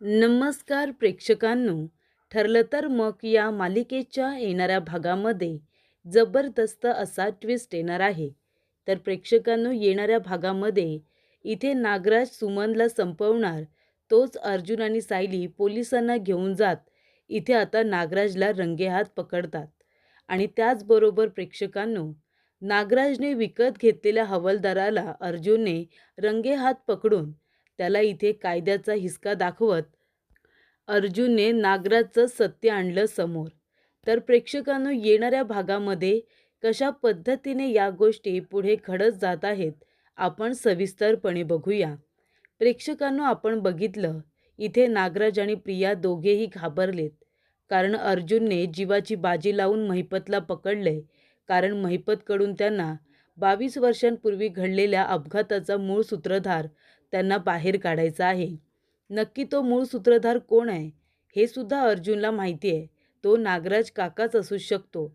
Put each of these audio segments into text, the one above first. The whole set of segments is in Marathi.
नमस्कार प्रेक्षकांनो. ठरलं तर मग या मालिकेच्या येणाऱ्या भागामध्ये जबरदस्त असा ट्विस्ट येणार आहे. तर प्रेक्षकांनो, येणाऱ्या भागामध्ये इथे नागराज सुमनला संपवणार, तोच अर्जुन आणि सायली पोलिसांना घेऊन जात इथे आता नागराजला रंगेहात पकडतात. आणि त्याचबरोबर प्रेक्षकांनो, नागराजने विकत घेतलेल्या हवालदाराला अर्जुनने रंगेहात पकडून त्याला इथे कायद्याचा हिसका दाखवत अर्जुनने नागराजचं सत्य आणलं समोर. तर प्रेक्षकांनो, येणाऱ्या भागामध्ये कशा पद्धतीने या गोष्टी पुढे घडत जात आहेत आपण सविस्तरपणे बघूया. प्रेक्षकांनो, आपण बघितलं इथे नागराज आणि प्रिया दोघेही घाबरलेत, कारण अर्जुनने जीवाची बाजी लावून महिपतला पकडलंय. कारण महिपतकडून त्यांना 22 वर्षांपूर्वी घडलेल्या अपघाताचा मूळ सूत्रधार त्यांना बाहेर काढायचा आहे. नक्की तो मूळ सूत्रधार कोण आहे हे सुद्धा अर्जुनला माहिती आहे. तो नागराज काकाच असू शकतो.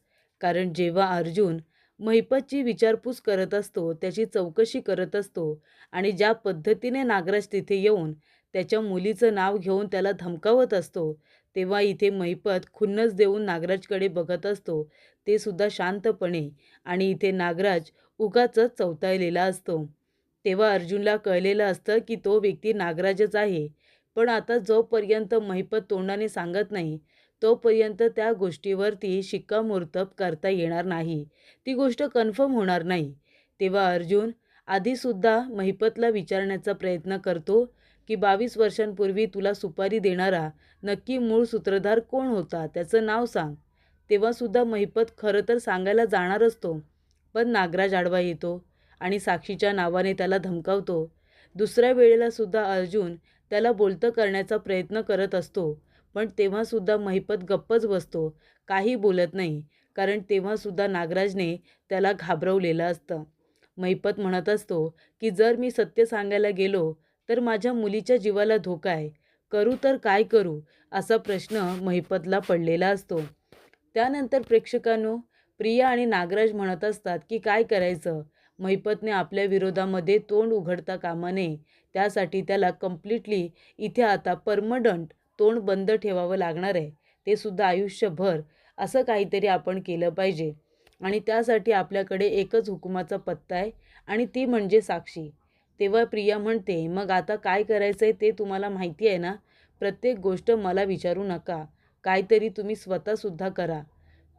कारण जेव्हा अर्जुन महिपतची विचारपूस करत असतो, त्याची चौकशी करत असतो आणि ज्या पद्धतीने नागराज तिथे येऊन त्याच्या मुलीचं नाव घेऊन त्याला धमकावत असतो, तेव्हा इथे महिपत खुन्नस देऊन नागराजकडे बघत असतो, ते सुद्धा शांतपणे. आणि इथे नागराज उगाचच चवताळलेला असतो. तेव्हा अर्जुनला कळलेलं असतं की तो व्यक्ती नागराजच आहे. पण आता जोपर्यंत महिपत तोंडाने सांगत नाही, तोपर्यंत त्या गोष्टीवरती शिक्कामोर्तब करता येणार नाही. ती गोष्ट कन्फर्म होणार नाही. तेव्हा अर्जुन आधीसुद्धा महिपतला विचारण्याचा प्रयत्न करतो की 22 वर्षांपूर्वी तुला सुपारी देणारा नक्की मूळ सूत्रधार कोण होता, त्याचं नाव सांग. तेव्हासुद्धा महिपत खरं तर सांगायला जाणार असतो, पण नागराज आडवा येतो आणि साक्षीच्या नावाने त्याला धमकावतो. दुसऱ्या वेळेलासुद्धा अर्जुन त्याला बोलतं करण्याचा प्रयत्न करत असतो, पण तेव्हासुद्धा महिपत गप्पच बसतो, काही बोलत नाही. कारण तेव्हासुद्धा नागराजने त्याला घाबरवलेलं असतं. महिपत म्हणत असतो की जर मी सत्य सांगायला गेलो तर माझ्या मुलीच्या जीवाला धोका आहे, करू तर काय करू, असा प्रश्न महिपतला पडलेला असतो. त्यानंतर प्रेक्षकांनो, प्रिया आणि नागराज म्हणत असतात की काय करायचं, महिपतने आपल्या विरोधामध्ये तोंड उघडता कामा नये. त्यासाठी त्याला कम्प्लिटली इथे आता परमनंट तोंड बंद ठेवावं लागणार आहे, ते सुद्धा आयुष्यभर. असं काहीतरी आपण केलं पाहिजे आणि त्यासाठी आपल्याकडे एकच हुकुमाचा पत्ता आहे आणि ती म्हणजे साक्षी. तेव्हा प्रिया म्हणते, मग आता काय करायचं आहे ते तुम्हाला माहिती आहे ना, प्रत्येक गोष्ट मला विचारू नका, काहीतरी तुम्ही स्वतःसुद्धा करा.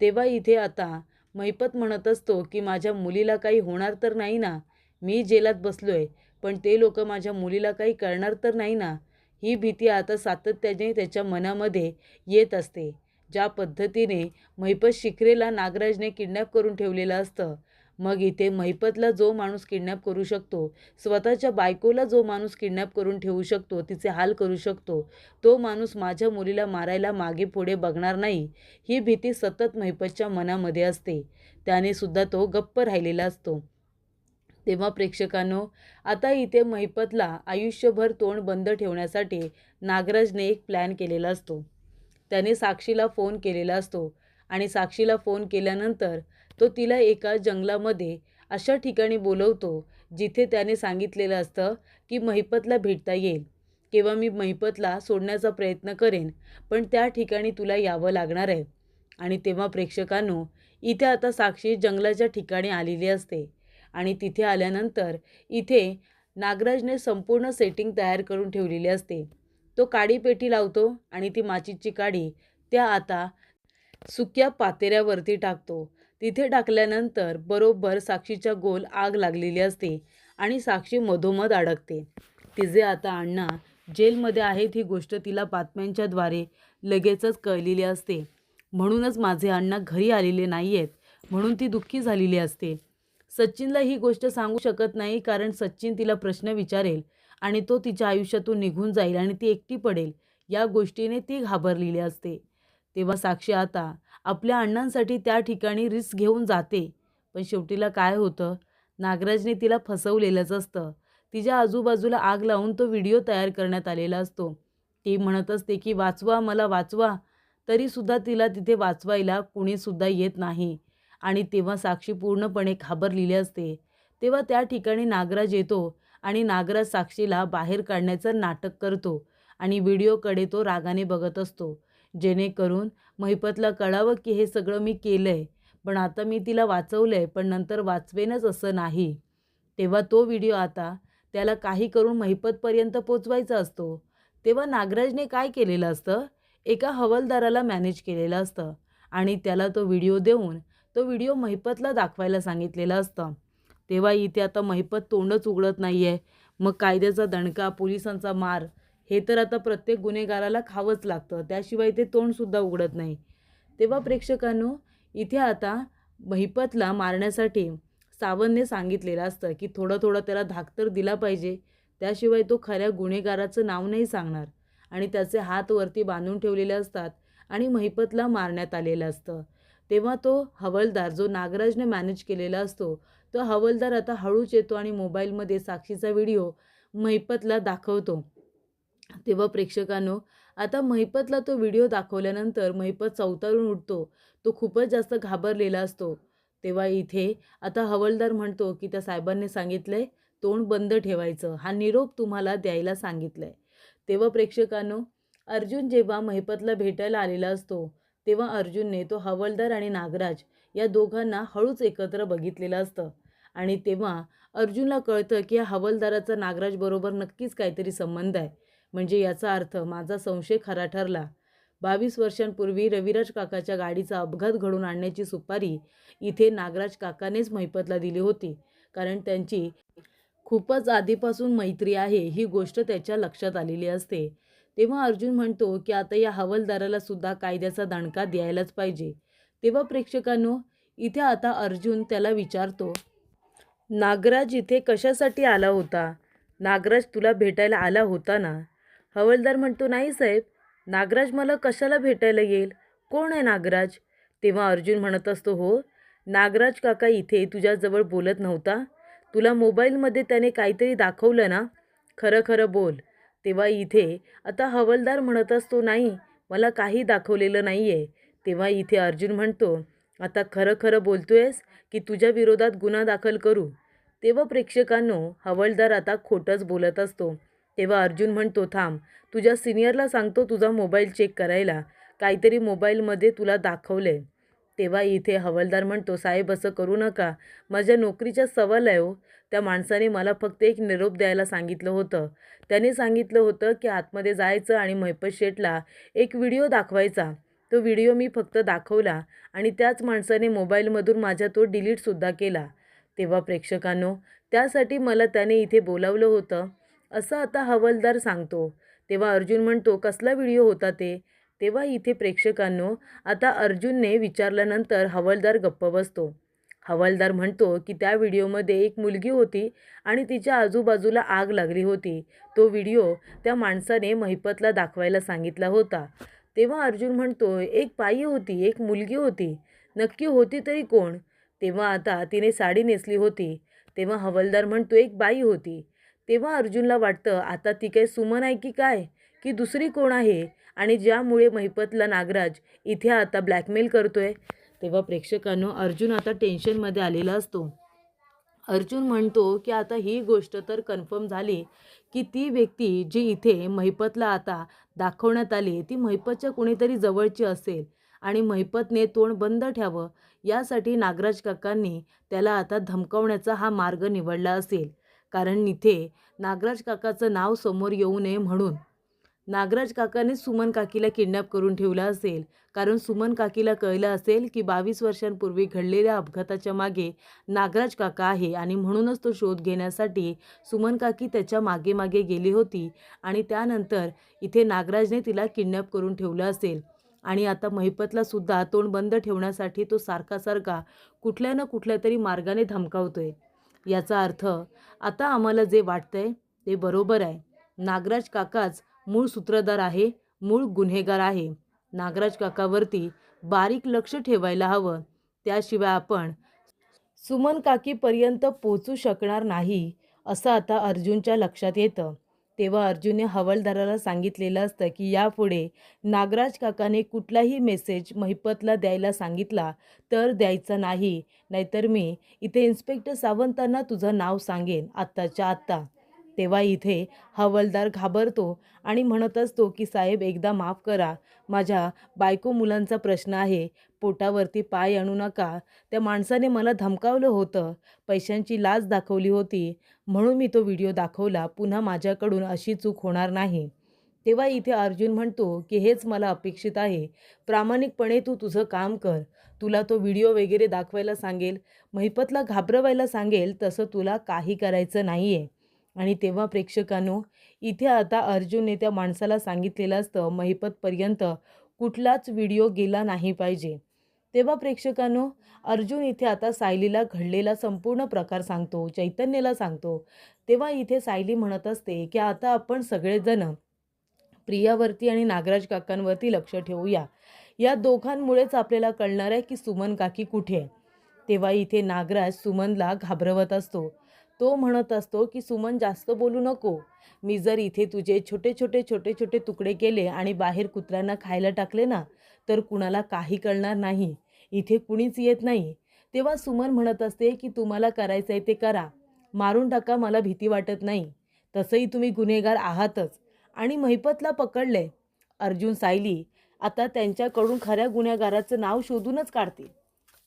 तेव्हा इथे आता महिपत म्हणत असतो की माझ्या मुलीला काही होणार तर नाही ना, मी जेलात बसलोय, पण ते लोक माझ्या मुलीला काही करणार तर नाही ना, ही भीती आता सातत्याने त्याच्या मनामध्ये येत असते. ज्या पद्धतीने महिपत शिखरेला नागराजने किडनॅप करून ठेवलेलं असतं, मग इथे महिपतला जो माणूस किडनॅप करू शकतो, स्वतःच्या बायकोला जो माणूस किडनॅप करून ठेवू शकतो, तिचे हाल करू शकतो, तो माणूस माझ्या मुलीला मारायला मागे पुढे बघणार नाही, ही भीती सतत महिपतच्या मनामध्ये असते. त्याने सुद्धा तो गप्प राहिलेला असतो. तेव्हा प्रेक्षकांनो, आता इथे महिपतला आयुष्यभर तोंड बंद ठेवण्यासाठी नागराजने एक प्लॅन केलेला असतो. त्याने साक्षीला फोन केलेला असतो आणि साक्षीला फोन केल्यानंतर तो तिला एका जंगलामध्ये अशा ठिकाणी बोलवतो जिथे त्याने सांगितलेलं असतं की महिपतला भेटता येईल किंवा मी महिपतला सोडण्याचा प्रयत्न करेन, पण त्या ठिकाणी तुला यावं लागणार आहे. आणि तेव्हा प्रेक्षकांनो, इथे आता साक्षी जंगलाच्या ठिकाणी आलेली असते आणि तिथे आल्यानंतर इथे नागराजने संपूर्ण सेटिंग तयार करून ठेवलेली असते. तो काडीपेटी लावतो आणि ती माचीची काडी त्या आता सुक्या पातेऱ्यावरती टाकतो. तिथे टाकल्यानंतर बरोबर साक्षीच्या गोल आग लागलेली असते आणि साक्षी मधोमध अडकते. तिचे आता अण्णा जेलमध्ये आहेत ही गोष्ट तिला बातम्यांच्याद्वारे लगेचच कळलेली असते. म्हणूनच माझे अण्णा घरी आलेले नाही आहेत म्हणून ती दुःखी झालेली असते. सचिनला ही गोष्ट सांगू शकत नाही, कारण सचिन तिला प्रश्न विचारेल आणि तो तिच्या आयुष्यातून निघून जाईल आणि ती एकटी पडेल, या गोष्टीने ती घाबरलेली असते. तेव्हा साक्षी आता आपल्या अण्णांसाठी त्या ठिकाणी रिस्क घेऊन जाते, पण शेवटीला काय होतं, नागराजने तिला फसवलेलंच असतं. तिच्या आजूबाजूला आग लावून तो व्हिडिओ तयार करण्यात आलेला असतो. ती म्हणत असते की वाचवा, मला वाचवा, तरीसुद्धा तिला तिथे वाचवायला कुणीसुद्धा येत नाही आणि तेव्हा साक्षी पूर्णपणे घाबरलेली असते. तेव्हा त्या ठिकाणी नागराज येतो आणि नागराज साक्षीला बाहेर काढण्याचं नाटक करतो आणि व्हिडिओकडे तो रागाने बघत असतो, जेणेकरून महिपतला कळावं की हे सगळं मी केलं आहे, पण आता मी तिला वाचवलं आहे, पण नंतर वाचवेनच असं नाही. तेव्हा तो व्हिडिओ आता त्याला काही करून महिपतपर्यंत पोचवायचा असतो. तेव्हा नागराजने काय केलेलं असतं, एका हवालदाराला मॅनेज केलेलं असतं आणि त्याला तो व्हिडिओ देऊन तो व्हिडिओ महिपतला दाखवायला सांगितलेलं असतं. तेव्हा इथे आता महिपत तोंडच उघडत नाही आहे. मग कायद्याचा दणका, पोलिसांचा मार हे तर आता प्रत्येक गुन्हेगाराला खावंच लागतं. त्याशिवाय ते तोंडसुद्धा उघडत नाही. तेव्हा प्रेक्षकांनो, इथे आता महिपतला मारण्यासाठी सावंतने सांगितलेलं असतं की थोडं त्याला धाक तर दिला पाहिजे. त्याशिवाय तो खऱ्या गुन्हेगाराचं नाव नाही सांगणार आणि त्याचे हात वरती बांधून ठेवलेले असतात आणि महिपतला मारण्यात आलेलं असतं. तेव्हा तो हवालदार जो नागराजने मॅनेज केलेला असतो, तो हवालदार आता हळूच येतो आणि मोबाईलमध्ये साक्षीचा व्हिडिओ महिपतला दाखवतो. तेव्हा प्रेक्षकांनो, आता महिपतला तो व्हिडिओ दाखवल्यानंतर महिपत चवताळून उठतो. तो खूपच जास्त घाबरलेला असतो. तेव्हा इथे आता हवालदार म्हणतो की त्या साहेबांनी सांगितलंय तोंड बंद ठेवायचं, हा निरोप तुम्हाला द्यायला सांगितलंय. तेव्हा प्रेक्षकांनो, अर्जुन जेव्हा महिपतला भेटायला आलेला असतो, तेव्हा अर्जुनने तो हवालदार आणि नागराज या दोघांना हळूच एकत्र बघितलेलं असतं आणि तेव्हा अर्जुनला कळतं की या हवालदाराचा नागराजबरोबर नक्कीच काहीतरी संबंध आहे. म्हणजे याचा अर्थ माझा संशय खरा ठरला. 22 वर्षांपूर्वी रविराज काकाच्या गाडीचा अपघात घडवून आणण्याची सुपारी इथे नागराज काकानेच महिपतला दिली होती. कारण त्यांची खूपच आधीपासून मैत्री आहे ही गोष्ट त्याच्या लक्षात आलेली असते. तेव्हा अर्जुन म्हणतो की आता या हवालदाराला सुद्धा कायद्याचा दणका द्यायलाच पाहिजे. तेव्हा प्रेक्षकांनो, इथे आता अर्जुन त्याला विचारतो, नागराज इथे कशासाठी आला होता? नागराज तुला भेटायला आला होता ना? हवालदार म्हणतो, नाही साहेब, नागराज मला कशाला भेटायला येईल? कोण आहे नागराज? तेव्हा अर्जुन म्हणत असतो, हो, नागराज काका इथे तुझ्याजवळ बोलत नव्हता? तुला मोबाईलमध्ये त्याने काहीतरी दाखवलं ना? खरं खरं बोल. तेव्हा इथे आता हवालदार म्हणत असतो, नाही, मला काही दाखवलेलं नाही आहे. तेव्हा इथे अर्जुन म्हणतो, आता खरं खरं बोलतोयस की तुझ्या विरोधात गुन्हा दाखल करू? तेव्हा प्रेक्षकांनो, हवालदार आता खोटंच बोलत असतो. तेव्हा अर्जुन म्हणतो, थांब, तुझ्या सिनियरला सांगतो तुझा मोबाईल चेक करायला, काहीतरी मोबाईलमध्ये तुला दाखवलंय. तेव्हा इथे हवालदार म्हणतो, साहेब असं करू नका, माझ्या नोकरीचा सवाल आहे हो. त्या माणसाने मला फक्त एक निरोप द्यायला सांगितलं होतं. त्याने सांगितलं होतं की आतमध्ये जायचं आणि महिपत शेठला एक व्हिडिओ दाखवायचा. तो व्हिडिओ मी फक्त दाखवला आणि त्याच माणसाने मोबाईलमधून माझा तो डिलीटसुद्धा केला. तेव्हा प्रेक्षकांनो, त्यासाठी मला त्याने इथे बोलावलं होतं, असं आता हवालदार सांगतो. तेव्हा अर्जुन म्हणतो, कसला व्हिडिओ होता ते? तेव्हा इथे प्रेक्षकांनो, आता अर्जुनने विचारल्यानंतर हवालदार गप्प बसतो. हवालदार म्हणतो की त्या व्हिडिओमध्ये एक मुलगी होती आणि तिच्या आजूबाजूला आग लागली होती. तो व्हिडिओ त्या माणसाने महिपतला दाखवायला सांगितला होता. तेव्हा अर्जुन म्हणतो, एक बाई होती, एक मुलगी होती, नक्की होती तरी कोण? तेव्हा आता तिने साडी नेसली होती. तेव्हा हवालदार म्हणतो, एक बाई होती. तेव्हा अर्जुनला वाटतं, आता ती काय सुमन आहे की काय, की दुसरी कोण आहे आणि ज्यामुळे महिपतला नागराज इथे आता ब्लॅकमेल करतोय? तेव्हा प्रेक्षकांनो, अर्जुन आता टेन्शनमध्ये आलेला असतो. अर्जुन म्हणतो की आता ही गोष्ट तर कन्फर्म झाली की ती व्यक्ती जी इथे महिपतला आता दाखवण्यात आली ती महिपतच्या कोणीतरी जवळची असेल आणि महिपतने तोंड बंद ठेवावं यासाठी नागराज काकांनी त्याला आता धमकावण्याचा हा मार्ग निवडला असेल. कारण इथे नागराज काकाचं नाव समोर येऊ नये म्हणून नागराज काकाने सुमन काकीला किडनॅप करून ठेवला असेल. कारण सुमन काकीला कळलं असेल की 22 वर्षांपूर्वी घडलेल्या अपघाताच्या मागे नागराज काका आहे आणि म्हणूनच तो शोध घेण्यासाठी सुमन काकी त्याच्या मागे मागे गेली होती आणि त्यानंतर इथे नागराजने तिला किडनॅप करून ठेवलं असेल. आणि आता महिपतला सुद्धा तोंड बंद ठेवण्यासाठी तो सारखा कुठल्या ना कुठल्या तरी मार्गाने धमकावतोय. याचा अर्थ आता आम्हाला जे वाटतंय ते बरोबर आहे. नागराज काकाच मूळ सूत्रधार आहे, मूळ गुन्हेगार आहे. नागराज काकावरती बारीक लक्ष ठेवायला हवं. त्याशिवाय आपण सुमन काकीपर्यंत पोहोचू शकणार नाही, असं आता अर्जुनच्या लक्षात येतं. तेव्हा अर्जुनने हवालदाराला सांगितलेलं असतं की यापुढे नागराज काकाने कुठलाही मेसेज महिपतला द्यायला सांगितला तर द्यायचा नाही, नाहीतर मी इथे इन्स्पेक्टर सावंतांना तुझं नाव सांगेन आत्ताच्या आत्ता. तेव्हा इथे हवालदार घाबरतो आणि म्हणत असतो की साहेब एकदा माफ करा, माझ्या बायको मुलांचा प्रश्न आहे, पोटावरती पाय आणू नका. त्या माणसाने मला धमकावलं होतं, पैशांची लाच दाखवली होती, म्हणून मी तो व्हिडिओ दाखवला. पुन्हा माझ्याकडून अशी चूक होणार नाही. तेव्हा इथे अर्जुन म्हणतो की हेच मला अपेक्षित आहे. प्रामाणिकपणे तू तुझं काम कर. तुला तो व्हिडिओ वगैरे दाखवायला सांगेल, महिपतला घाबरवायला सांगेल, तसं तुला काही करायचं नाही आहे. आणि तेव्हा प्रेक्षकांनो, इथे आता अर्जुनने त्या माणसाला सांगितलेलं असतं महिपतपर्यंत कुठलाच व्हिडिओ गेला नाही पाहिजे. तेव्हा प्रेक्षकांनो, अर्जुन इथे आता सायलीला घडलेला संपूर्ण प्रकार सांगतो, चैतन्यला सांगतो. तेव्हा इथे सायली म्हणत असते की आता आपण सगळेजण प्रियावरती आणि नागराज काकांवरती लक्ष ठेवूया. या दोघांमुळेच आपल्याला कळणार आहे की सुमन काकी कुठे आहे. तेव्हा इथे नागराज सुमनला घाबरवत असतो. तो म्हणत असतो की सुमन जास्त बोलू नको. मी जर इथे तुझे छोटे छोटे छोटे छोटे तुकडे केले आणि बाहेर कुत्र्यांना खायला टाकले ना, तर कुणाला काही कळणार नाही. इथे कुणीच येत नाही. तेव्हा सुमन म्हणत असते की तुम्हाला करायचं आहे ते करा. मारून टाका, मला भीती वाटत नाही. तसंही तुम्ही गुन्हेगार आहातच. आणि महिपतला पकडले. अर्जुन सायली आता त्यांच्याकडून खऱ्या गुन्हेगाराचं नाव शोधूनच काढतील.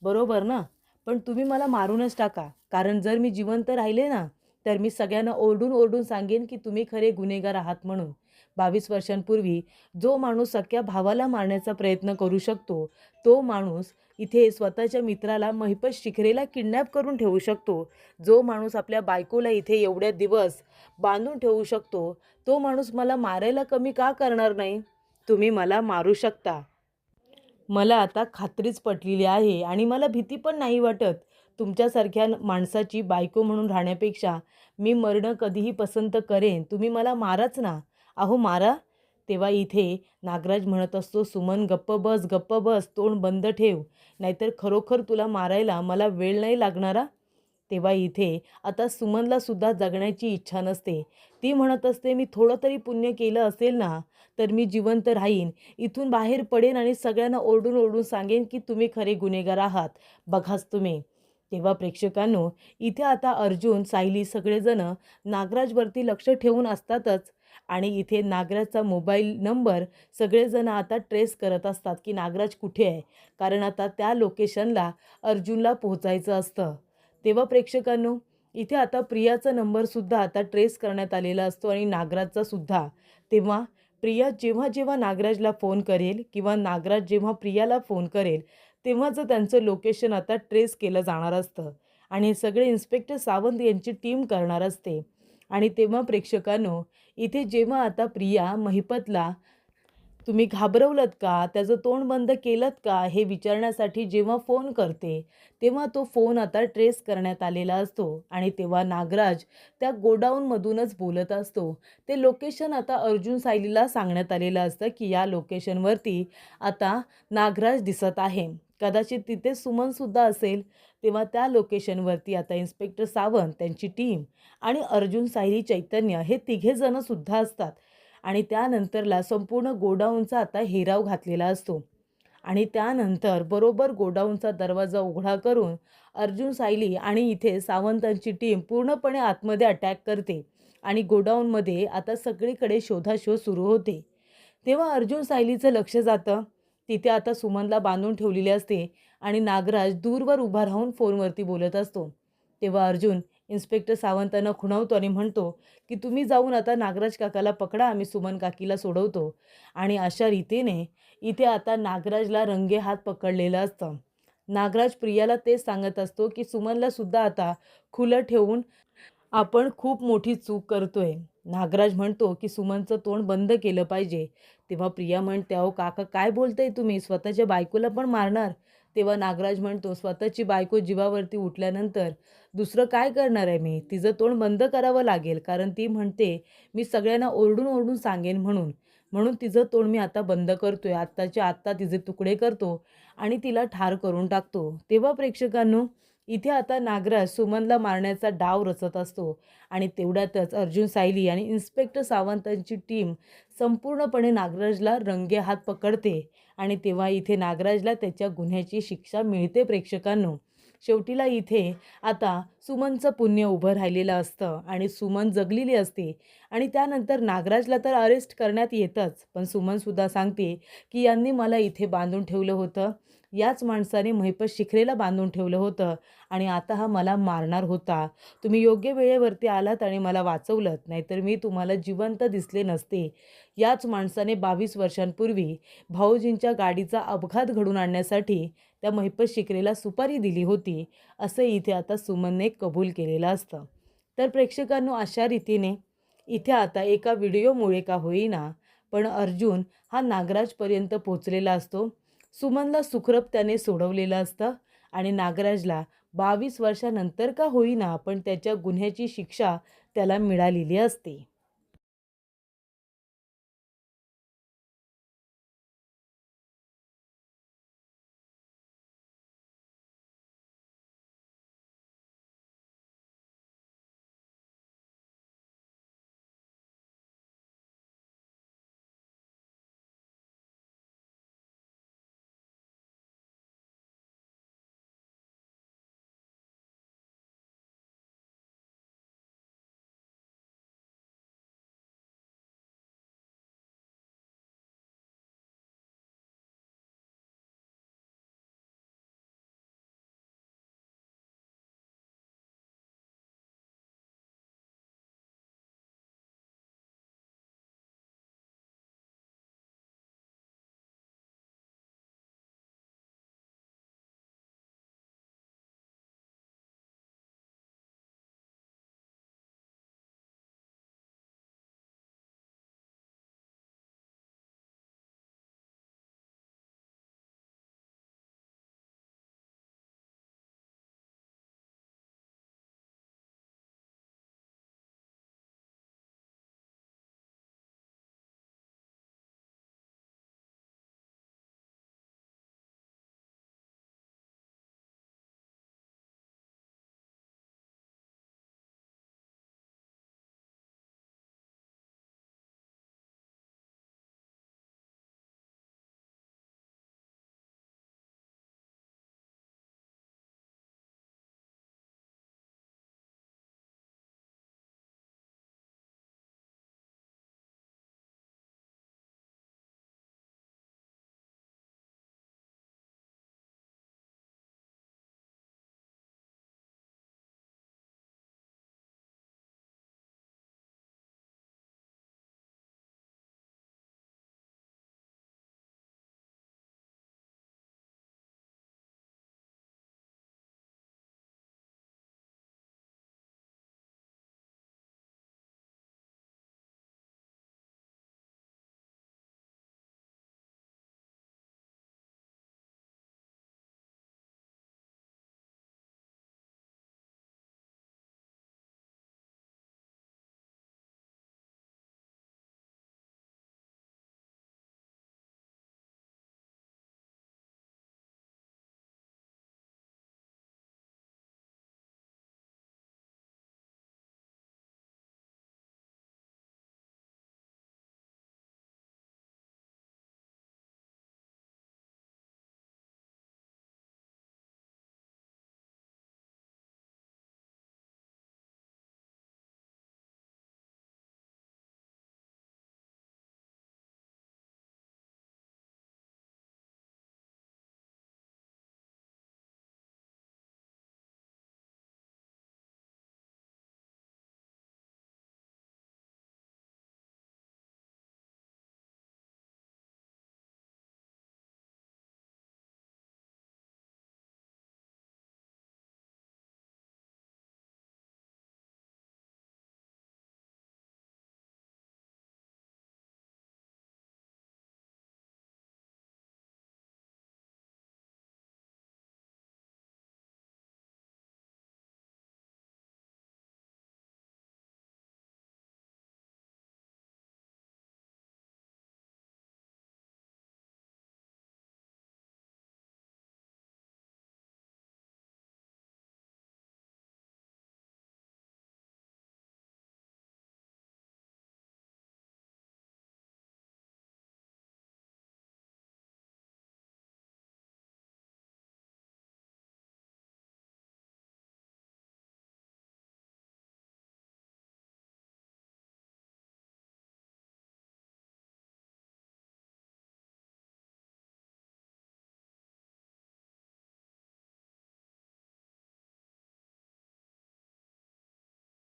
बरोबर ना? पण तुम्ही मला मारूनच टाका. कारण जर मी जिवंत राहिले ना, तर मी सगळ्यांना ओरडून ओरडून सांगेन की तुम्ही खरे गुन्हेगार आहात म्हणून. 22 वर्षांपूर्वी जो माणूस सख्या भावाला मारण्याचा प्रयत्न करू शकतो, तो माणूस इथे स्वतःच्या मित्राला महिपत शिखरेला किडनॅप करून ठेवू शकतो. जो माणूस आपल्या बायकोला इथे एवढ्या दिवस बांधून ठेवू शकतो, तो माणूस मला मारायला कमी का करणार नाही? तुम्ही मला मारू शकता. मला आता खात्रीच पटलेली आहे आणि मला भीती पण नाही वाटत. तुमच्यासारख्या माणसाची बायको म्हणून राहण्यापेक्षा मी मरणं कधीही पसंत करेन. तुम्ही मला माराच ना. अहो मारा. तेव्हा इथे नागराज म्हणत असतो, सुमन गप्प बस, गप्प बस, तोंड बंद ठेव. नाहीतर खरोखर तुला मारायला मला वेळ नाही लागणारा. तेव्हा इथे आता सुमनला सुद्धा जगण्याची इच्छा नसते. ती म्हणत असते, मी थोडं तरी पुण्य केलं असेल ना, तर मी जिवंत राहीन. इथून बाहेर पडेन आणि सगळ्यांना ओरडून ओरडून सांगेन की तुम्ही खरे गुन्हेगार आहात. बघाच तुम्ही. तेव्हा प्रेक्षकांनो, इथे आता अर्जुन, सायली सगळेजण नागराजवरती लक्ष ठेवून असतातच. आणि इथे नागराजचा मोबाईल नंबर सगळेजण आता ट्रेस करत असतात की नागराज कुठे आहे. कारण आता त्या लोकेशनला अर्जुनला पोहोचायचं असतं. तेव्हा प्रेक्षकांनो, इथे आता प्रियाचा नंबरसुद्धा आता ट्रेस करण्यात आलेला असतो आणि नागराजचा सुद्धा. तेव्हा प्रिया जेव्हा जेव्हा नागराजला फोन करेल किंवा नागराज जेव्हा प्रियाला फोन करेल, तेव्हाच त्यांचं लोकेशन आता ट्रेस केलं जाणार असतं. आणि हे सगळे इन्स्पेक्टर सावंत यांची टीम करणार असते. आणि तेव्हा प्रेक्षकांनो, इथे जेव्हा आता प्रिया महिपतला तुम्ही घाबरवलत का, त्याचं तोंड बंद केलंत का, हे विचारण्यासाठी जेव्हा फोन करते, तेव्हा तो फोन आता ट्रेस करण्यात आलेला असतो. आणि तेव्हा नागराज त्या गोडाऊनमधूनच बोलत असतो. ते लोकेशन आता अर्जुन सायलीला सांगण्यात आलेलं असतं की या लोकेशनवरती आता नागराज दिसत आहे. कदाचित तिथे सुमनसुद्धा असेल. तेव्हा त्या लोकेशनवरती आता इन्स्पेक्टर सावंत, त्यांची टीम आणि अर्जुन, सायली, चैतन्य हे तिघेजणंसुद्धा असतात. आणि त्यानंतरला संपूर्ण गोडाऊनचा आता हेराव घातलेला असतो. आणि त्यानंतर बरोबर गोडाऊनचा दरवाजा उघडा करून अर्जुन, सायली आणि इथे सावंतांची टीम पूर्णपणे आतमध्ये अटॅक करते. आणि गोडाऊनमध्ये आता सगळीकडे शोधाशोध सुरू होते. तेव्हा अर्जुन, सायलीचं लक्ष जातं. तिथे आता सुमनला बांधून ठेवलेली असते आणि नागराज दूरवर उभा राहून फोनवरती बोलत असतो. तेव्हा अर्जुन इन्स्पेक्टर सावंतांना खुणावतो आणि म्हणतो की तुम्ही जाऊन आता नागराज काकाला पकडा, आम्ही सुमन काकीला सोडवतो. आणि अशा रीतीने इथे आता नागराजला रंगेहात पकडलेलं असतं. नागराज प्रियाला तेच सांगत असतो की सुमनला सुद्धा आता खुलं ठेवून आपण खूप मोठी चूक करतोय. नागराज म्हणतो की सुमनचं तोंड बंद केलं पाहिजे. तेव्हा प्रिया म्हणते, अहो काका काय बोलताय तुम्ही, स्वतःच्या बायकोला पण मारणार? तेव्हा नागराज म्हणतो, स्वतःची बायको जीवावरती उठल्यानंतर दुसरं काय करणार आहे मी? तिचं तोंड बंद करावं लागेल, कारण ती म्हणते मी सगळ्यांना ओरडून ओरडून सांगेन म्हणून. म्हणून तिचं तोंड मी आता बंद करतोय. आत्ताच्या आत्ता तिचे तुकडे करतो आणि तिला ठार करून टाकतो. तेव्हा प्रेक्षकांनो, इथे आता नागराज सुमनला मारण्याचा डाव रचत असतो. आणि तेवढ्यातच अर्जुन, सायली आणि इन्स्पेक्टर सावंतांची टीम संपूर्णपणे नागराजला रंगेहात पकडते. आणि तेव्हा इथे नागराजला त्याच्या गुन्ह्याची शिक्षा मिळते प्रेक्षकांनो. शेवटीला इथे आता सुमनचं पुण्य उभं राहिलेलं असतं आणि सुमन जगलेली असते आणि त्यानंतर नागराजला तर अरेस्ट करण्यात येतंच. पण सुमनसुद्धा सांगते की यांनी मला इथे बांधून ठेवलं होतं, याच माणसाने महिपत शिखरेला बांधून ठेवलं होतं आणि आता हा मला मारणार होता. तुम्ही योग्य वेळेवरती आलात आणि मला वाचवलंत, नाहीतर मी तुम्हाला जिवंत दिसले नसते. याच माणसाने 22 वर्षांपूर्वी भाऊजींच्या गाडीचा अपघात घडवून आणण्यासाठी त्या महिपत शिकरेला सुपारी दिली होती, असं इथे आता सुमनने कबूल केलेलं असतं. तर प्रेक्षकांनो, अशा रीतीने इथे आता एका व्हिडिओमुळे का होईना पण अर्जुन हा नागराजपर्यंत पोचलेला असतो. सुमनला सुखरूप त्याने सोडवलेलं असतं आणि नागराजला 22 वर्षानंतर का होईना पण त्याच्या गुन्ह्याची शिक्षा त्याला मिळालेली असते.